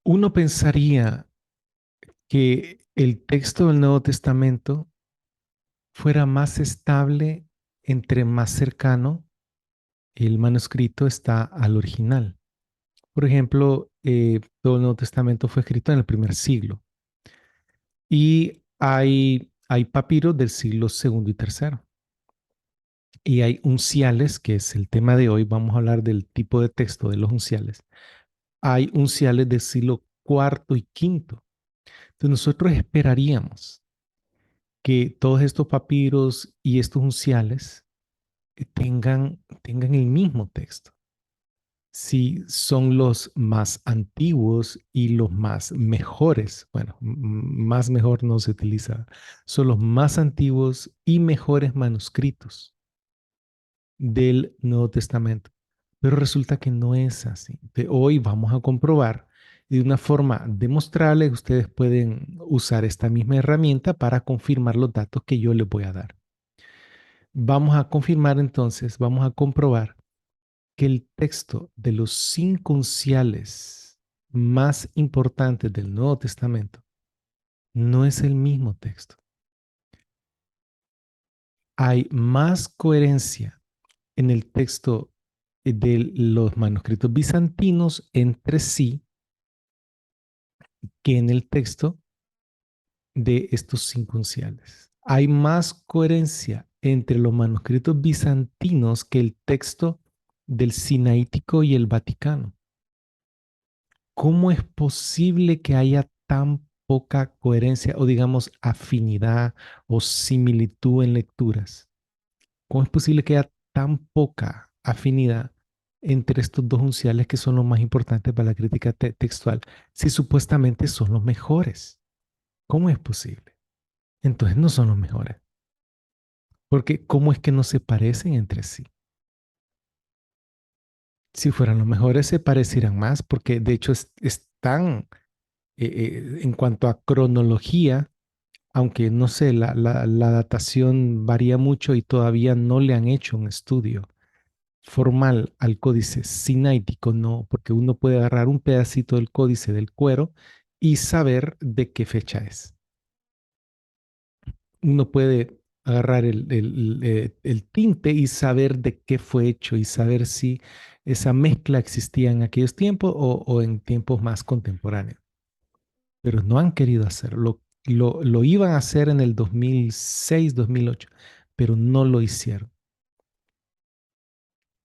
Uno pensaría que el texto del Nuevo Testamento fuera más estable entre más cercano el manuscrito está al original. Por ejemplo, todo el Nuevo Testamento fue escrito en el primer siglo y hay papiros del siglo segundo y tercero. Y hay unciales, que es el tema de hoy. Vamos a hablar del tipo de texto de los unciales. Hay unciales del siglo cuarto y quinto. Entonces nosotros esperaríamos que todos estos papiros y estos unciales tengan el mismo texto. Si son los más antiguos y los más mejores, bueno, más mejor no se utiliza, son los más antiguos y mejores manuscritos del Nuevo Testamento. Pero resulta que no es así. Hoy vamos a comprobar y de una forma demostrable ustedes pueden usar esta misma herramienta para confirmar los datos que yo les voy a dar. Vamos a confirmar entonces, vamos a comprobar que el texto de los cinco unciales más importantes del Nuevo Testamento no es el mismo texto. Hay más coherencia en el texto de los manuscritos bizantinos entre sí que en el texto de estos cinco unciales. Hay más coherencia entre los manuscritos bizantinos que el texto del Sinaítico y el Vaticano. ¿Cómo es posible que haya tan poca coherencia o digamos afinidad o similitud en lecturas? ¿Cómo es posible que haya tan poca afinidad entre estos dos unciales que son los más importantes para la crítica textual si supuestamente son los mejores? ¿Cómo es posible? Entonces no son los mejores. Porque ¿cómo es que no se parecen entre sí? Si fueran los mejores se parecieran más porque de hecho están en cuanto a cronología, aunque no sé, la datación varía mucho y todavía no le han hecho un estudio formal al códice sinaítico, no, porque uno puede agarrar un pedacito del códice del cuero y saber de qué fecha es. Uno puede agarrar el tinte y saber de qué fue hecho y saber si esa mezcla existía en aquellos tiempos o en tiempos más contemporáneos. Pero no han querido hacerlo. Lo iban a hacer en el 2006, 2008, pero no lo hicieron.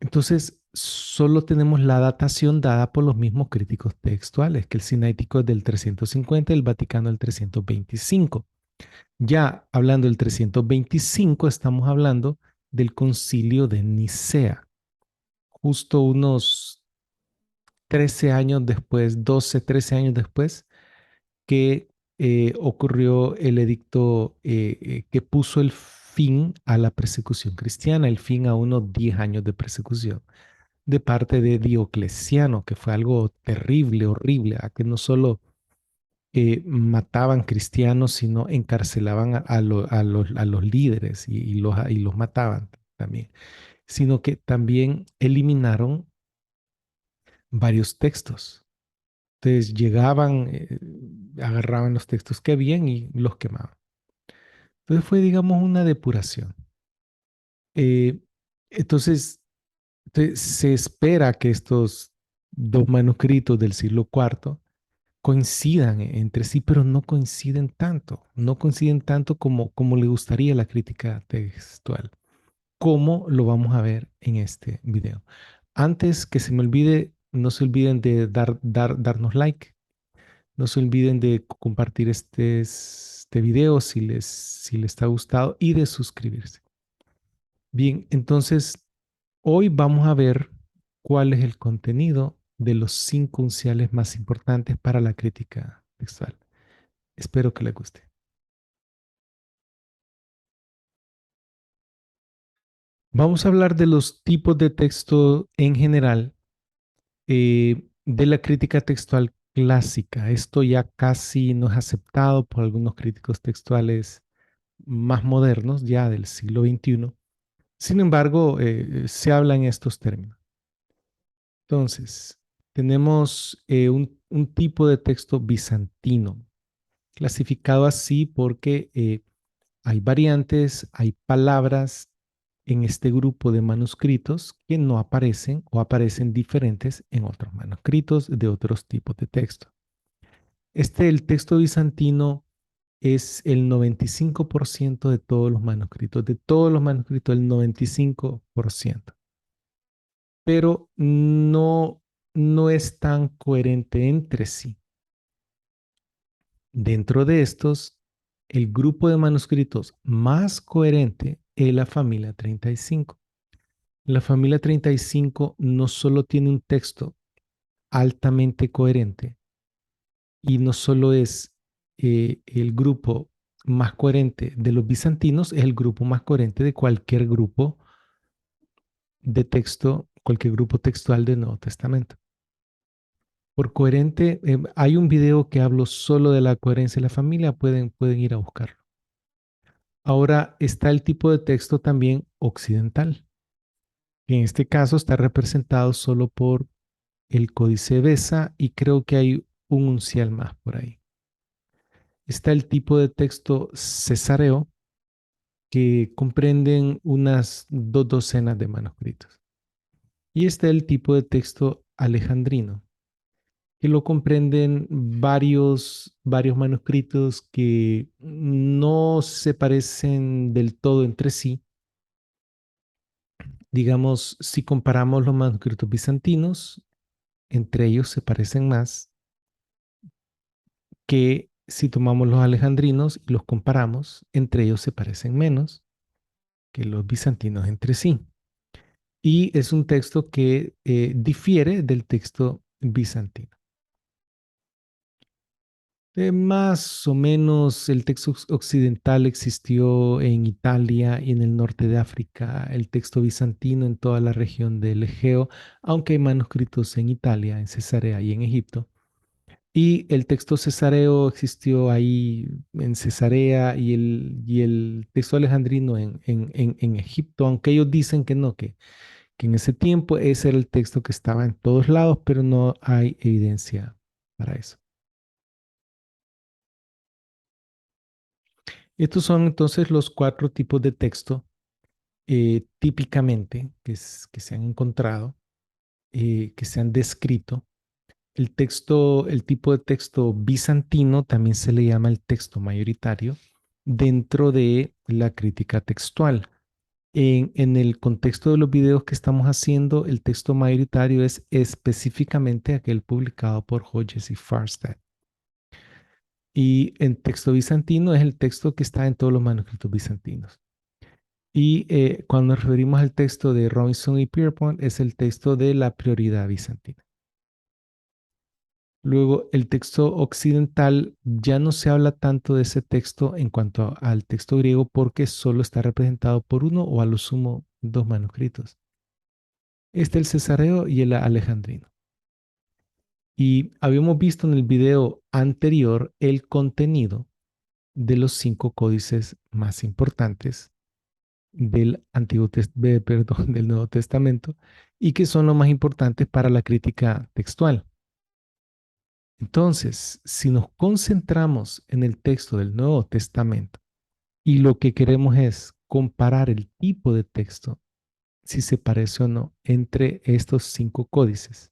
Entonces, solo tenemos la datación dada por los mismos críticos textuales, que el Sinaítico es del 350 y el Vaticano del 325. Ya hablando del 325, estamos hablando del concilio de Nicea, justo unos 13 años después, 12, 13 años después, que ocurrió el edicto que puso el fin a la persecución cristiana, el fin a unos 10 años de persecución de parte de Diocleciano, que fue algo terrible, horrible, a que no solo mataban cristianos, sino encarcelaban a los líderes y los mataban también, sino que también eliminaron varios textos. Entonces llegaban, agarraban los textos que habían y los quemaban. Entonces fue, digamos, una depuración. Eh, entonces, se espera que estos dos manuscritos del siglo cuarto coincidan entre sí, pero no coinciden tanto, no coinciden tanto como le gustaría la crítica textual. ¿Cómo lo vamos a ver en este video? Antes que se me olvide, no se olviden de darnos like. No se olviden de compartir este video si les está gustado y de suscribirse. Bien, entonces hoy vamos a ver cuál es el contenido de los cinco unciales más importantes para la crítica textual. Espero que les guste. Vamos a hablar de los tipos de texto en general de la crítica textual clásica. Esto ya casi no es aceptado por algunos críticos textuales más modernos, ya del siglo XXI. Sin embargo, se habla en estos términos. Entonces, Tenemos un tipo de texto bizantino, clasificado así porque hay variantes, hay palabras en este grupo de manuscritos que no aparecen o aparecen diferentes en otros manuscritos de otros tipos de texto. El texto bizantino es el 95% de todos los manuscritos, el 95%, pero no es tan coherente entre sí. Dentro de estos, el grupo de manuscritos más coherente es la familia 35. La familia 35 no solo tiene un texto altamente coherente y no solo es el grupo más coherente de los bizantinos, es el grupo más coherente de cualquier grupo de texto, cualquier grupo textual del Nuevo Testamento. Por coherente, hay un video que hablo solo de la coherencia de la familia, pueden ir a buscarlo. Ahora está el tipo de texto también occidental, que en este caso está representado solo por el códice Besa y creo que hay un uncial más por ahí. Está el tipo de texto cesareo, que comprenden unas 2 docenas de manuscritos. Y está el tipo de texto alejandrino, que lo comprenden varios manuscritos que no se parecen del todo entre sí. Digamos, si comparamos los manuscritos bizantinos, entre ellos se parecen más que si tomamos los alejandrinos y los comparamos, entre ellos se parecen menos que los bizantinos entre sí. Y es un texto que difiere del texto bizantino. Más o menos el texto occidental existió en Italia y en el norte de África, el texto bizantino en toda la región del Egeo, aunque hay manuscritos en Italia, en Cesarea y en Egipto. Y el texto cesareo existió ahí en Cesarea y el texto alejandrino en Egipto, aunque ellos dicen que no, que en ese tiempo ese era el texto que estaba en todos lados, pero no hay evidencia para eso. Estos son entonces los 4 tipos de texto típicamente que se han encontrado, que se han descrito. El tipo de texto bizantino también se le llama el texto mayoritario dentro de la crítica textual. En el contexto de los videos que estamos haciendo, el texto mayoritario es específicamente aquel publicado por Hodges y Farstad. Y en texto bizantino es el texto que está en todos los manuscritos bizantinos. Y cuando nos referimos al texto de Robinson y Pierpont, es el texto de la prioridad bizantina. Luego, el texto occidental ya no se habla tanto de ese texto en cuanto al texto griego porque solo está representado por uno o a lo sumo 2 manuscritos. El cesareo y el alejandrino. Y habíamos visto en el video anterior el contenido de los 5 códices más importantes del perdón, del Nuevo Testamento y que son los más importantes para la crítica textual. Entonces, si nos concentramos en el texto del Nuevo Testamento y lo que queremos es comparar el tipo de texto, si se parece o no, entre estos 5 códices,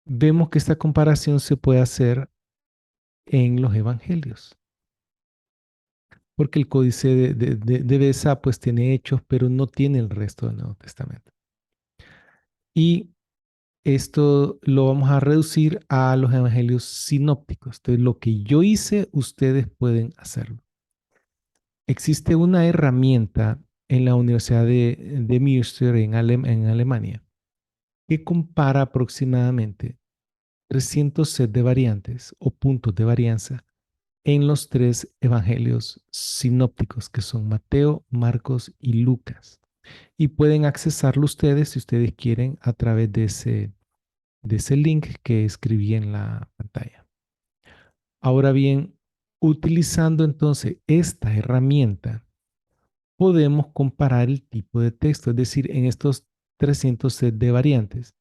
vemos que esta comparación se puede hacer en los evangelios, porque el códice de Besa pues tiene hechos, pero no tiene el resto del Nuevo Testamento. Y esto lo vamos a reducir a los evangelios sinópticos. Entonces, lo que yo hice, ustedes pueden hacerlo. Existe una herramienta en la Universidad de Münster en Alemania que compara aproximadamente 300 sets de variantes o puntos de varianza en los 3 evangelios sinópticos que son Mateo, Marcos y Lucas. Y pueden accesarlo ustedes si ustedes quieren a través de ese link que escribí en la pantalla. Ahora bien, utilizando entonces esta herramienta, podemos comparar el tipo de texto, es decir, en estos 300 sets de variantes,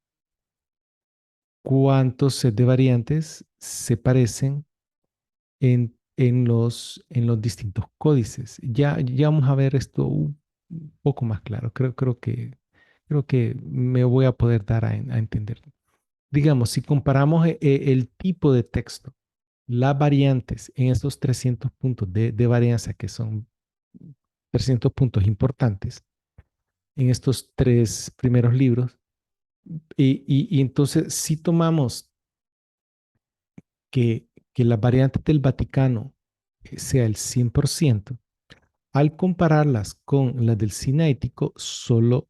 cuántos set de variantes se parecen en los distintos códices. Ya vamos a ver esto un poco más claro. Creo que me voy a poder dar a entender. Digamos, si comparamos el tipo de texto, las variantes en estos 300 puntos de varianza, que son 300 puntos importantes en estos tres primeros libros, y entonces si tomamos que las variantes del Vaticano sea el 100%, al compararlas con las del Sinaítico, solo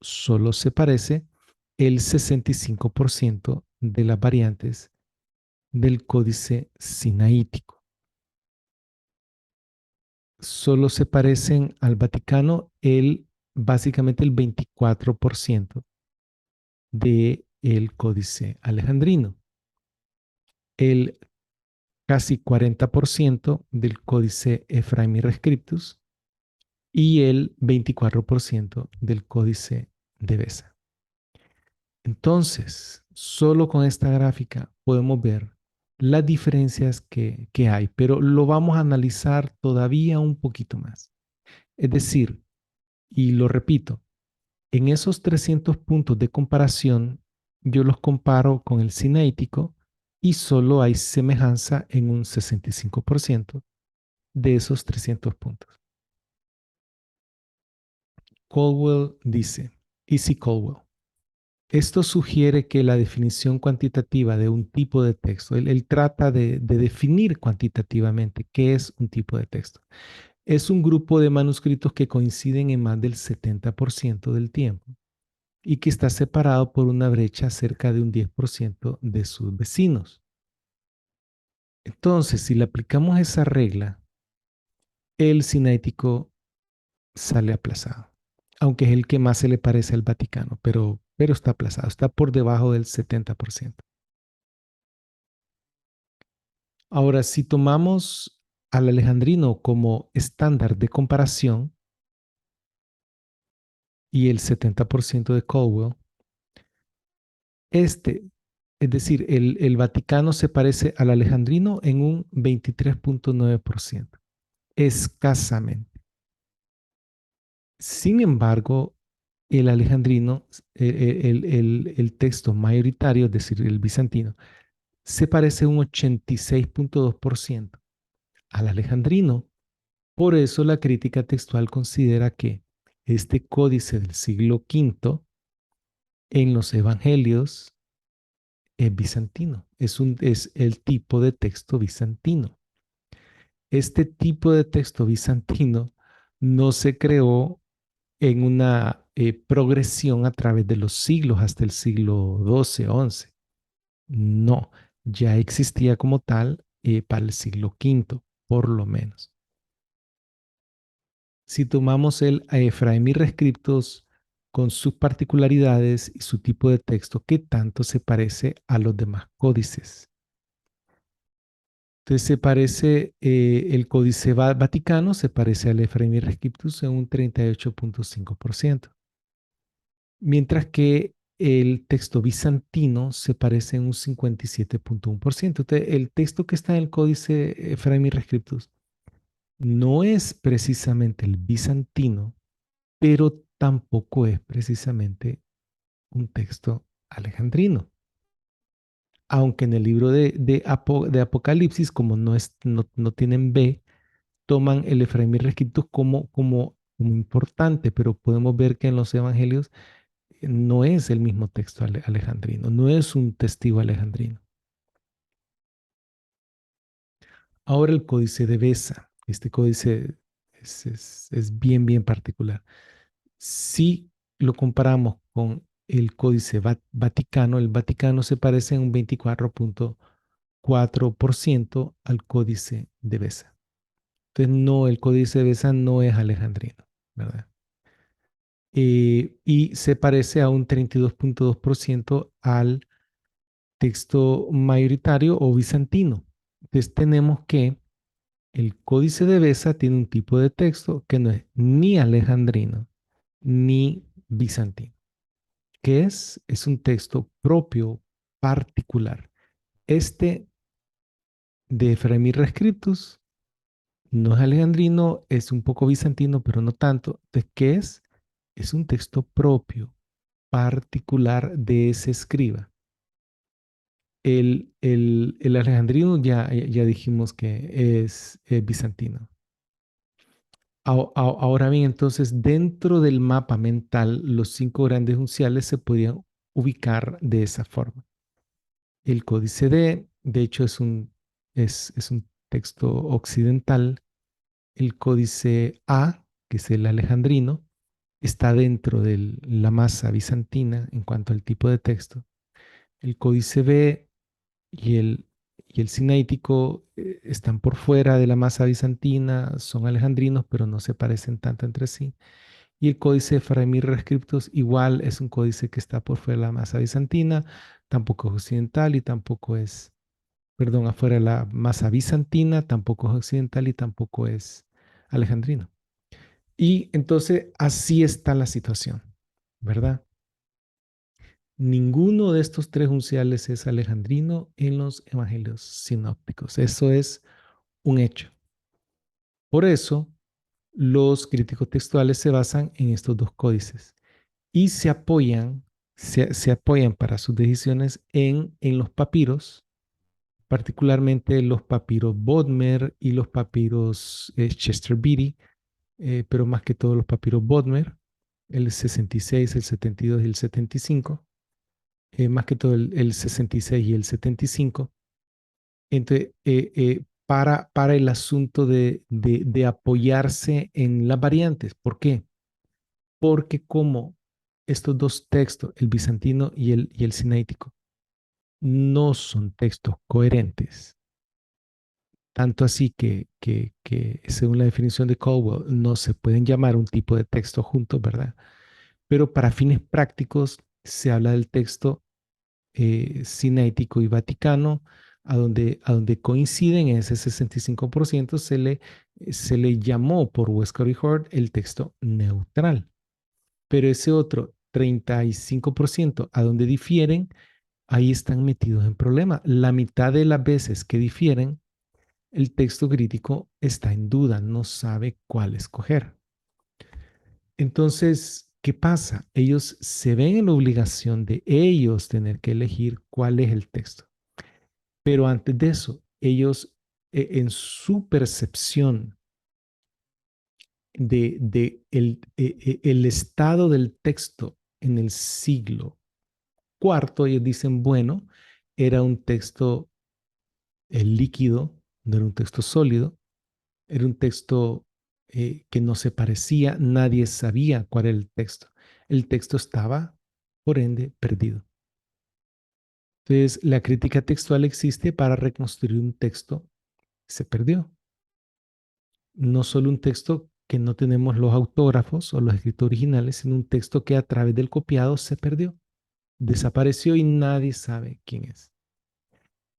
se parece el 65% de las variantes del códice sinaítico. Solo se parecen al Vaticano básicamente el 24% del códice alejandrino, el casi 40% del códice Ephraemi Rescriptus y el 24% del códice de Besa. Entonces, solo con esta gráfica podemos ver las diferencias que hay, pero lo vamos a analizar todavía un poquito más. Es decir, y lo repito, en esos 300 puntos de comparación, yo los comparo con el sinaítico y solo hay semejanza en un 65% de esos 300 puntos. Caldwell dice, E.C. Caldwell, esto sugiere que la definición cuantitativa de un tipo de texto, él trata de definir cuantitativamente qué es un tipo de texto. Es un grupo de manuscritos que coinciden en más del 70% del tiempo y que está separado por una brecha cerca de un 10% de sus vecinos. Entonces, si le aplicamos esa regla, el sinaítico sale aplazado, aunque es el que más se le parece al Vaticano, pero está aplazado, está por debajo del 70%. Ahora, si tomamos al alejandrino como estándar de comparación y el 70% de Caldwell, este, es decir, el Vaticano se parece al alejandrino en un 23.9%, escasamente. Sin embargo, el alejandrino, el texto mayoritario, es decir, el bizantino, se parece un 86.2% al alejandrino. Por eso la crítica textual considera que este códice del siglo V en los evangelios es bizantino, es el tipo de texto bizantino. Este tipo de texto bizantino no se creó en una progresión a través de los siglos hasta el siglo XII, XI. No, ya existía como tal para el siglo V, por lo menos. Si tomamos el Ephraemi Rescriptus con sus particularidades y su tipo de texto, ¿qué tanto se parece a los demás códices? Entonces se parece, el Códice Vaticano se parece al Ephraemi Rescriptus en un 38.5%, mientras que el texto bizantino se parece en un 57.1%. Entonces, el texto que está en el Códice Ephraemi Rescriptus no es precisamente el bizantino, pero tampoco es precisamente un texto alejandrino. Aunque en el libro de Apocalipsis, como no tienen B, toman el Efraín Rescriptus como importante, pero podemos ver que en los evangelios no es el mismo texto alejandrino, no es un testigo alejandrino. Ahora el códice de Besa, este códice es bien particular. Si lo comparamos con el códice Vaticano, el Vaticano se parece en un 24.4% al códice de Besa. Entonces, no, el códice de Besa no es alejandrino, ¿verdad? Y se parece a un 32.2% al texto mayoritario o bizantino. Entonces, tenemos que el códice de Besa tiene un tipo de texto que no es ni alejandrino ni bizantino. ¿Qué es? Es un texto propio, particular. Este de Fremir Scriptus no es alejandrino, es un poco bizantino, pero no tanto. ¿De qué es? Es un texto propio, particular de ese escriba. El alejandrino ya dijimos que es bizantino. Ahora bien, entonces, dentro del mapa mental, los cinco grandes unciales se podían ubicar de esa forma. El códice de hecho, es un texto occidental. El códice A, que es el alejandrino, está dentro de la masa bizantina en cuanto al tipo de texto. El códice B y el sinaítico están por fuera de la masa bizantina, son alejandrinos, pero no se parecen tanto entre sí. Y el códice de Faramir Rescriptos igual es un códice que está por fuera de la masa bizantina, tampoco es occidental y tampoco es, perdón, afuera de la masa bizantina, tampoco es occidental y tampoco es alejandrino. Y entonces así está la situación, ¿verdad? Ninguno de estos tres unciales es alejandrino en los evangelios sinópticos. Eso es un hecho. Por eso, los críticos textuales se basan en estos dos códices y se apoyan para sus decisiones en los papiros, particularmente los papiros Bodmer y los papiros Chester Beatty, pero más que todo los papiros Bodmer, el 66, el 72 y el 75, más que todo el 66 y el 75. Entonces, para el asunto de apoyarse en las variantes. ¿Por qué? Porque como estos dos textos, el bizantino y el sinaítico, no son textos coherentes, tanto así que según la definición de Caldwell no se pueden llamar un tipo de texto juntos, ¿verdad? Pero para fines prácticos se habla del texto sinaítico y vaticano, a donde coinciden en ese 65%, se le llamó por Westcott y Hort el texto neutral. Pero ese otro 35% a donde difieren, ahí están metidos en problema. La mitad de las veces que difieren, el texto crítico está en duda, no sabe cuál escoger. Entonces, ¿qué pasa? Ellos se ven en la obligación de ellos tener que elegir cuál es el texto. Pero antes de eso, ellos en su percepción de el estado del texto en el siglo cuarto, ellos dicen, bueno, era un texto líquido, no era un texto sólido, era un texto que no se parecía, nadie sabía cuál era el texto. El texto estaba, por ende, perdido. Entonces, la crítica textual existe para reconstruir un texto que se perdió. No solo un texto que no tenemos los autógrafos o los escritos originales, sino un texto que a través del copiado se perdió, desapareció y nadie sabe quién es.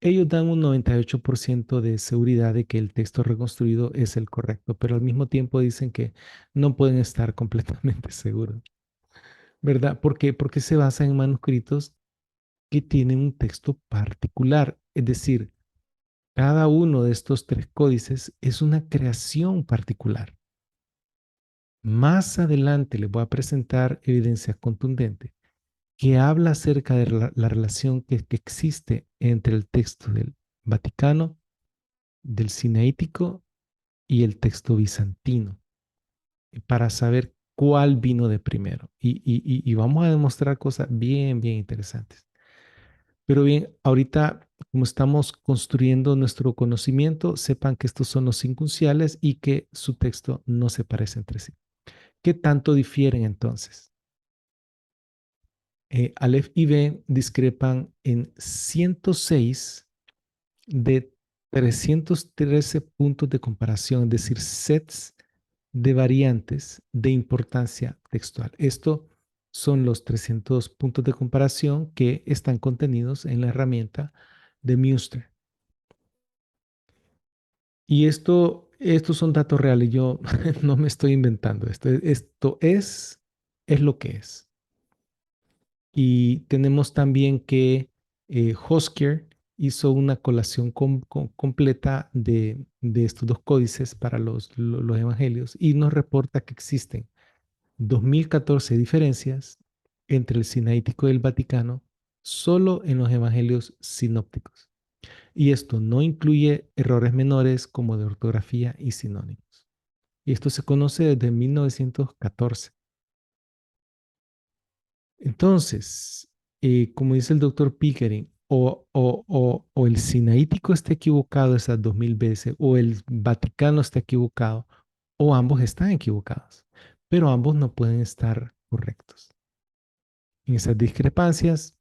Ellos dan un 98% de seguridad de que el texto reconstruido es el correcto, pero al mismo tiempo dicen que no pueden estar completamente seguros, ¿verdad? ¿Por qué? Porque se basan en manuscritos que tienen un texto particular, es decir, cada uno de estos tres códices es una creación particular. Más adelante les voy a presentar evidencia contundente que habla acerca de la relación que existe entre el texto del Vaticano, del Sinaítico y el texto bizantino, para saber cuál vino de primero. Y vamos a demostrar cosas bien, bien interesantes. Pero bien, ahorita, como estamos construyendo nuestro conocimiento, sepan que estos son los cinco unciales y que su texto no se parece entre sí. ¿Qué tanto difieren entonces? Aleph y B discrepan en 106 de 313 puntos de comparación, es decir, sets de variantes de importancia textual. Esto son los 300 puntos de comparación que están contenidos en la herramienta de Muster. Y estos son datos reales, yo no me estoy inventando esto. Esto es lo que es. Y tenemos también que Hosker hizo una colación completa de estos dos códices para los evangelios y nos reporta que existen 2014 diferencias entre el Sinaítico y el Vaticano solo en los evangelios sinópticos. Y esto no incluye errores menores como de ortografía y sinónimos. Y esto se conoce desde 1914. Entonces, como dice el doctor Pickering, o el Sinaítico está equivocado esas 2000 veces, o el Vaticano está equivocado, o ambos están equivocados, pero ambos no pueden estar correctos. En esas discrepancias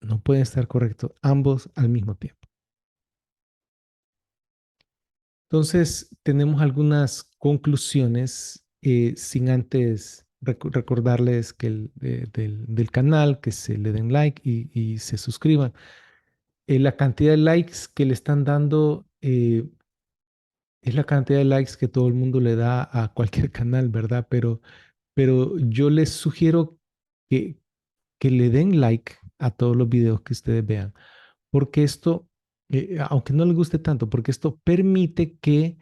no pueden estar correctos ambos al mismo tiempo. Entonces, tenemos algunas conclusiones sin antes recordarles que del canal, que se le den like y se suscriban. La cantidad de likes que le están dando es la cantidad de likes que todo el mundo le da a cualquier canal, ¿verdad? Pero yo les sugiero que, que le den like a todos los videos que ustedes vean, porque esto, aunque no les guste tanto, porque esto permite que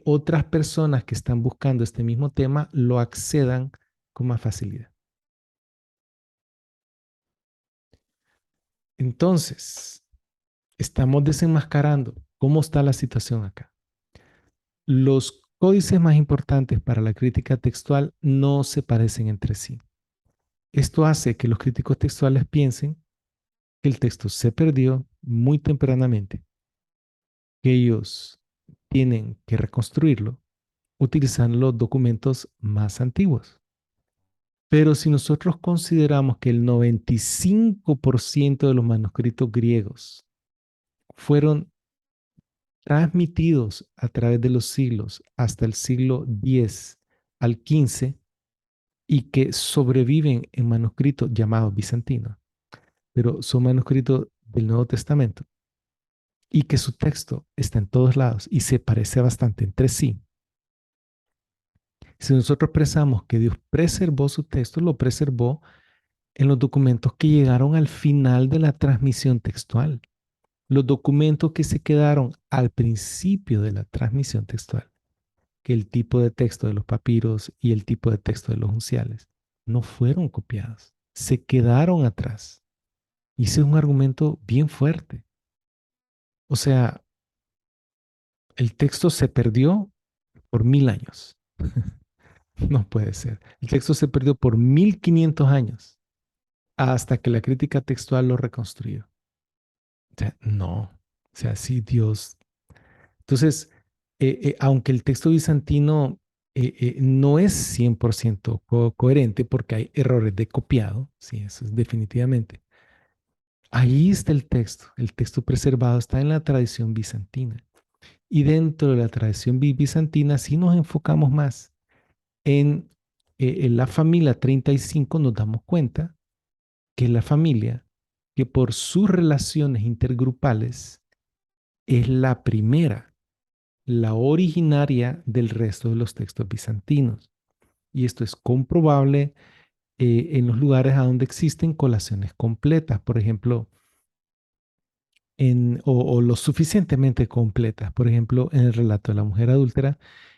otras personas que están buscando este mismo tema lo accedan con más facilidad. Entonces, estamos desenmascarando cómo está la situación acá. Los códices más importantes para la crítica textual no se parecen entre sí. Esto hace que los críticos textuales piensen que el texto se perdió muy tempranamente, que ellos tienen que reconstruirlo utilizando los documentos más antiguos. Pero si nosotros consideramos que el 95% de los manuscritos griegos fueron transmitidos a través de los siglos hasta el siglo X al XV y que sobreviven en manuscritos llamados bizantinos, pero son manuscritos del Nuevo Testamento y que su texto está en todos lados y se parece bastante entre sí. Si nosotros pensamos que Dios preservó su texto, lo preservó en los documentos que llegaron al final de la transmisión textual, los documentos que se quedaron al principio de la transmisión textual, que el tipo de texto de los papiros y el tipo de texto de los unciales no fueron copiados, se quedaron atrás. Y ese es un argumento bien fuerte. O sea, el texto se perdió por 1000 años. No puede ser. El texto se perdió por 1500 años hasta que la crítica textual lo reconstruyó. O sea, no. O sea, sí, Dios. Entonces, aunque el texto bizantino no es 100% coherente porque hay errores de copiado, sí, eso es definitivamente. Ahí está el texto preservado está en la tradición bizantina. Y dentro de la tradición bizantina sí nos enfocamos más en la familia 35, nos damos cuenta que es la familia que por sus relaciones intergrupales es la primera, la originaria del resto de los textos bizantinos. Y esto es comprobable en los lugares a donde existen colaciones completas, por ejemplo, o lo suficientemente completas, por ejemplo, en el relato de la mujer adúltera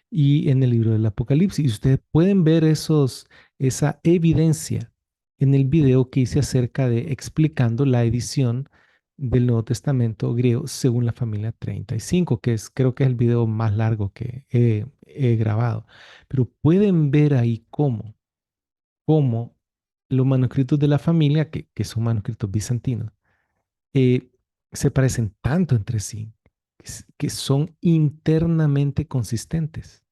y en el libro del Apocalipsis. Y ustedes pueden ver esa evidencia en el video que hice acerca de explicando la edición del Nuevo Testamento griego según la familia 35, creo que es el video más largo que he grabado. Pero pueden ver ahí cómo los manuscritos de la familia, que son manuscritos bizantinos, eh, se parecen tanto entre sí que son internamente consistentes.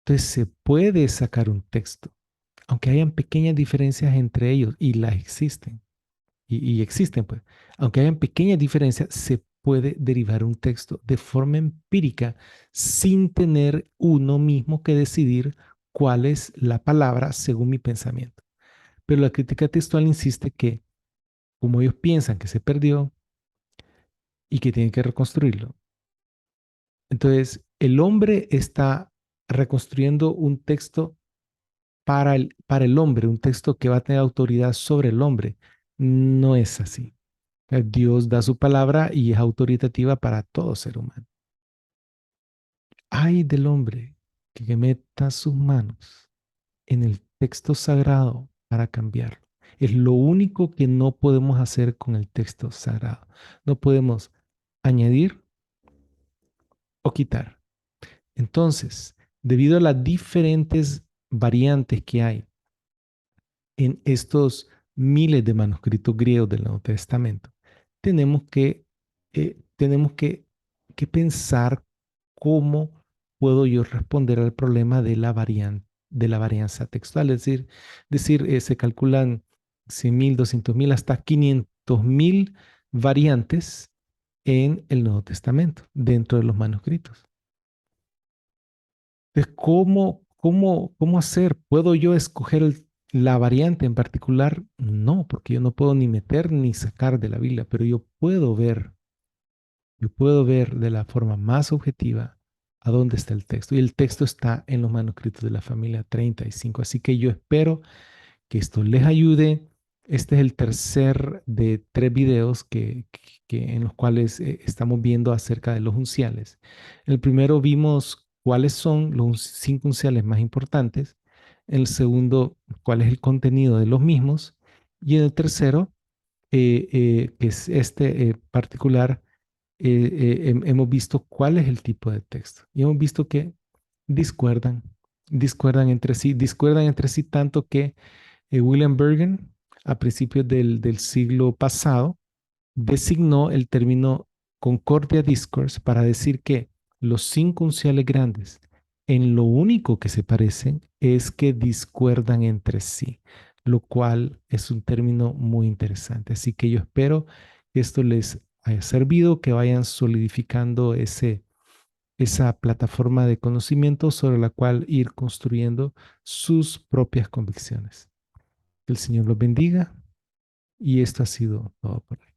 Entonces se puede sacar un texto, aunque hayan pequeñas diferencias entre ellos, y las existen, y existen pues, aunque hayan pequeñas diferencias, se puede derivar un texto de forma empírica sin tener uno mismo que decidir cuál es la palabra según mi pensamiento. Pero la crítica textual insiste que como ellos piensan que se perdió, y que tienen que reconstruirlo. Entonces, el hombre está reconstruyendo un texto para el hombre, un texto que va a tener autoridad sobre el hombre. No es así. Dios da su palabra y es autoritativa para todo ser humano. Ay del hombre que meta sus manos en el texto sagrado para cambiarlo. Es lo único que no podemos hacer con el texto sagrado. No podemos añadir o quitar. Entonces, debido a las diferentes variantes que hay en estos miles de manuscritos griegos del Nuevo Testamento, tenemos que, tenemos que pensar cómo puedo yo responder al problema de la varianza textual. Es decir, se calculan 100.000, 200.000, hasta 500.000 variantes en el Nuevo Testamento, dentro de los manuscritos. Entonces, ¿cómo hacer? ¿Puedo yo escoger la variante en particular? No, porque yo no puedo ni meter ni sacar de la Biblia, pero yo puedo ver de la forma más objetiva a dónde está el texto. Y el texto está en los manuscritos de la familia 35. Así que yo espero que esto les ayude. Este es el tercer de 3 videos en los cuales estamos viendo acerca de los unciales. En el primero vimos cuáles son los 5 unciales más importantes. En el segundo, cuál es el contenido de los mismos. Y en el tercero, que es este particular, hemos visto cuál es el tipo de texto. Y hemos visto que discuerdan, discuerdan entre sí tanto que William Bergen, a principios del siglo pasado, designó el término Concordia Discourse para decir que los 5 unciales grandes, en lo único que se parecen es que discuerdan entre sí, lo cual es un término muy interesante. Así que yo espero que esto les haya servido, que vayan solidificando esa plataforma de conocimiento sobre la cual ir construyendo sus propias convicciones. Que el Señor los bendiga y esto ha sido todo por hoy.